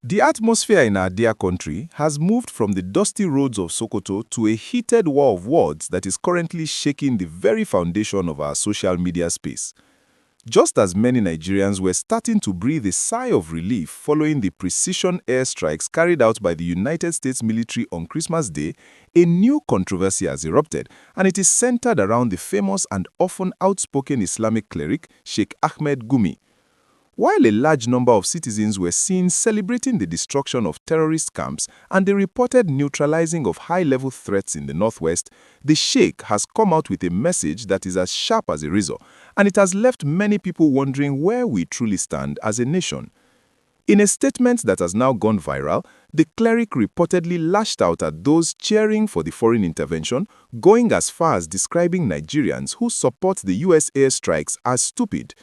The atmosphere in our dear country has moved from the dusty roads of Sokoto to a heated war of words that is currently shaking the very foundation of our social media space. Just as many Nigerians were starting to breathe a sigh of relief following the precision airstrikes carried out by the United States military on Christmas Day, a new controversy has erupted, and it is centered around the famous and often outspoken Islamic cleric Sheikh Gumi. While a large number of citizens were seen celebrating the destruction of terrorist camps and the reported neutralizing of high-level threats in the northwest, the Sheikh has come out with a message that is as sharp as a razor, and it has left many people wondering where we truly stand as a nation. In a statement that has now gone viral, the cleric reportedly lashed out at those cheering for the foreign intervention, going as far as describing Nigerians who support the US airstrikes as stupid.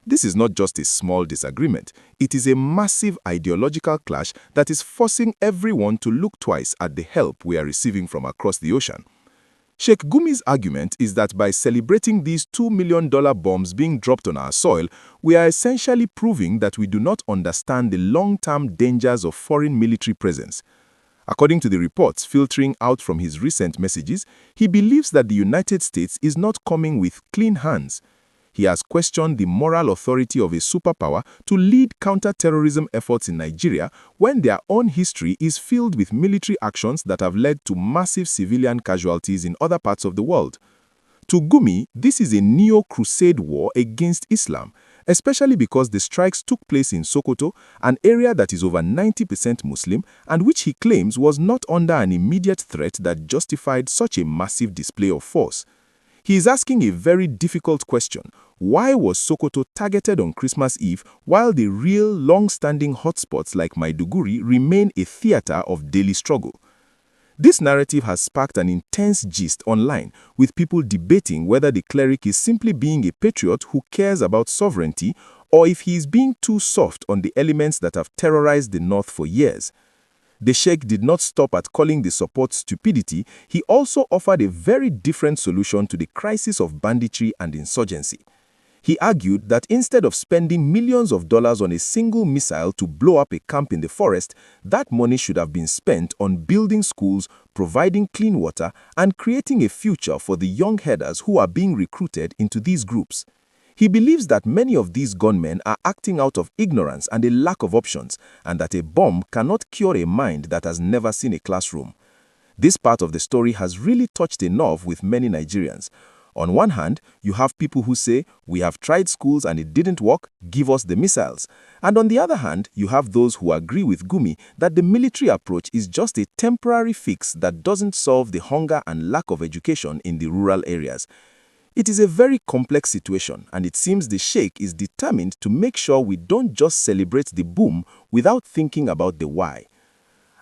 This is not just a small disagreement, it is a massive ideological clash that is forcing everyone to look twice at the help we are receiving from across the ocean. Sheikh Gumi's argument is that by celebrating these $2 million bombs being dropped on our soil, we are essentially proving that we do not understand the long-term dangers of foreign military presence. According to the reports filtering out from his recent messages, he believes that the United States is not coming with clean hands. He has questioned the moral authority of a superpower to lead counter-terrorism efforts in Nigeria when their own history is filled with military actions that have led to massive civilian casualties in other parts of the world. To Gumi, this is a neo-crusade war against Islam, especially because the strikes took place in Sokoto, an area that is over 90% Muslim and which he claims was not under an immediate threat that justified such a massive display of force. He is asking a very difficult question: why was Sokoto targeted on Christmas Eve while the real long-standing hotspots like Maiduguri remain a theater of daily struggle? This narrative has sparked an intense gist online, with people debating whether the cleric is simply being a patriot who cares about sovereignty or if he is being too soft on the elements that have terrorized the North for years. The Sheikh did not stop at calling the support stupidity, he also offered a very different solution to the crisis of banditry and insurgency. He argued that instead of spending millions of dollars on a single missile to blow up a camp in the forest, that money should have been spent on building schools, providing clean water, and creating a future for the young headers who are being recruited into these groups. He believes that many of these gunmen are acting out of ignorance and a lack of options, and that a bomb cannot cure a mind that has never seen a classroom. This part of the story has really touched a nerve with many Nigerians. On one hand, you have people who say, "We have tried schools and it didn't work, give us the missiles." And on the other hand, you have those who agree with Gumi that the military approach is just a temporary fix that doesn't solve the hunger and lack of education in the rural areas. It is a very complex situation, and it seems the Sheikh is determined to make sure we don't just celebrate the boom without thinking about the why.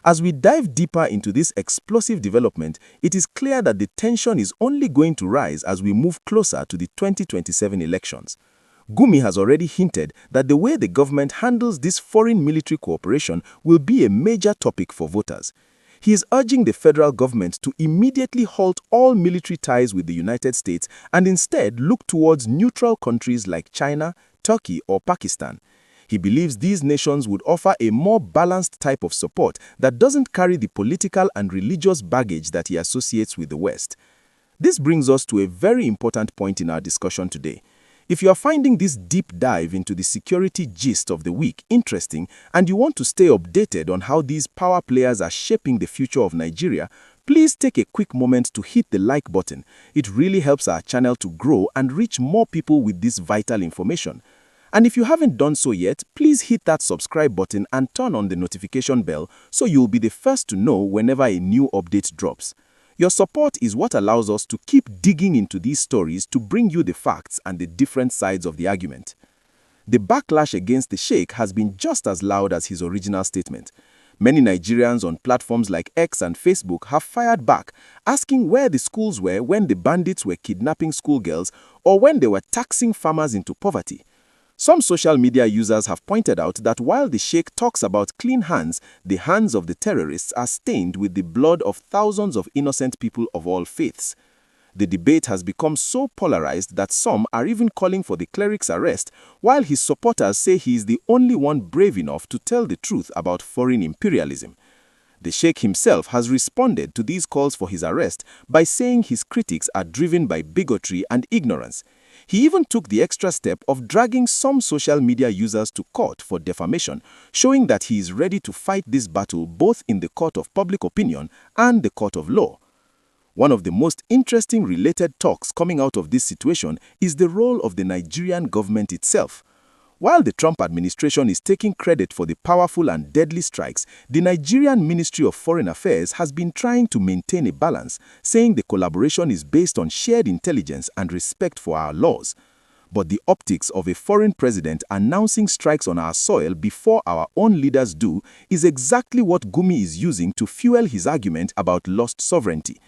As we dive deeper into this explosive development, it is clear that the tension is only going to rise as we move closer to the 2027 elections. Gumi has already hinted that the way the government handles this foreign military cooperation will be a major topic for voters. He is urging the federal government to immediately halt all military ties with the United States and instead look towards neutral countries like China, Turkey, or Pakistan. He believes these nations would offer a more balanced type of support that doesn't carry the political and religious baggage that he associates with the West. This brings us to a very important point in our discussion today. If you are finding this deep dive into the security gist of the week interesting and you want to stay updated on how these power players are shaping the future of Nigeria, please take a quick moment to hit the like button. It really helps our channel to grow and reach more people with this vital information. And if you haven't done so yet, please hit that subscribe button and turn on the notification bell so you'll be the first to know whenever a new update drops. Your support is what allows us to keep digging into these stories to bring you the facts and the different sides of the argument. The backlash against the Sheikh has been just as loud as his original statement. Many Nigerians on platforms like X and Facebook have fired back, asking where the schools were when the bandits were kidnapping schoolgirls or when they were taxing farmers into poverty. Some social media users have pointed out that while the Sheikh talks about clean hands, the hands of the terrorists are stained with the blood of thousands of innocent people of all faiths. The debate has become so polarized that some are even calling for the cleric's arrest, while his supporters say he is the only one brave enough to tell the truth about foreign imperialism. The sheikh himself has responded to these calls for his arrest by saying his critics are driven by bigotry and ignorance. He even took the extra step of dragging some social media users to court for defamation, showing that he is ready to fight this battle both in the court of public opinion and the court of law. One of the most interesting related talks coming out of this situation is the role of the Nigerian government itself. While the Trump administration is taking credit for the powerful and deadly strikes, the Nigerian Ministry of Foreign Affairs has been trying to maintain a balance, saying the collaboration is based on shared intelligence and respect for our laws. But the optics of a foreign president announcing strikes on our soil before our own leaders do is exactly what Gumi is using to fuel his argument about lost sovereignty.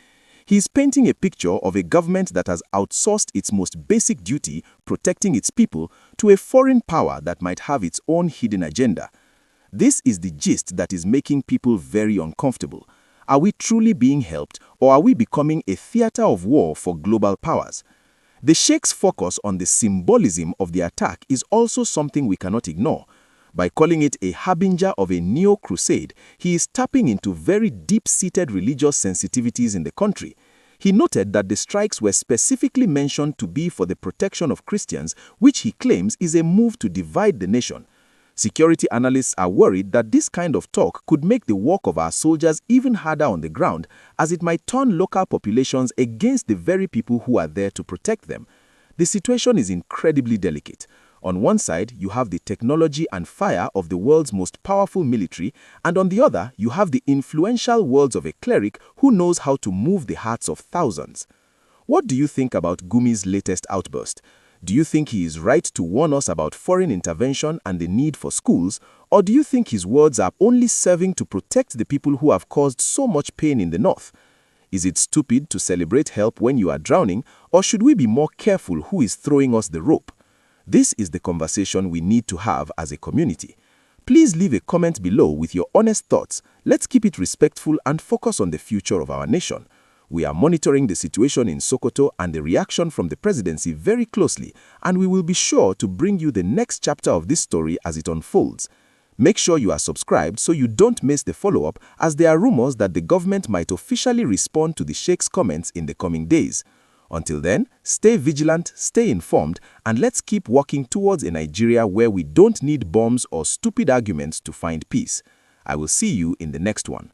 He is painting a picture of a government that has outsourced its most basic duty, protecting its people, to a foreign power that might have its own hidden agenda. This is the gist that is making people very uncomfortable. Are we truly being helped, or are we becoming a theater of war for global powers? The Sheikh's focus on the symbolism of the attack is also something we cannot ignore. By calling it a harbinger of a neo-crusade, he is tapping into very deep-seated religious sensitivities in the country. He noted that the strikes were specifically mentioned to be for the protection of Christians, which he claims is a move to divide the nation. Security analysts are worried that this kind of talk could make the work of our soldiers even harder on the ground, as it might turn local populations against the very people who are there to protect them. The situation is incredibly delicate. On one side, you have the technology and fire of the world's most powerful military, and on the other, you have the influential words of a cleric who knows how to move the hearts of thousands. What do you think about Gumi's latest outburst? Do you think he is right to warn us about foreign intervention and the need for schools, or do you think his words are only serving to protect the people who have caused so much pain in the north? Is it stupid to celebrate help when you are drowning, or should we be more careful who is throwing us the rope? This is the conversation we need to have as a community. Please leave a comment below with your honest thoughts. Let's keep it respectful and focus on the future of our nation. We are monitoring the situation in Sokoto and the reaction from the presidency very closely, and we will be sure to bring you the next chapter of this story as it unfolds. Make sure you are subscribed so you don't miss the follow-up, as there are rumors that the government might officially respond to the Sheikh's comments in the coming days. Until then, stay vigilant, stay informed, and let's keep working towards a Nigeria where we don't need bombs or stupid arguments to find peace. I will see you in the next one.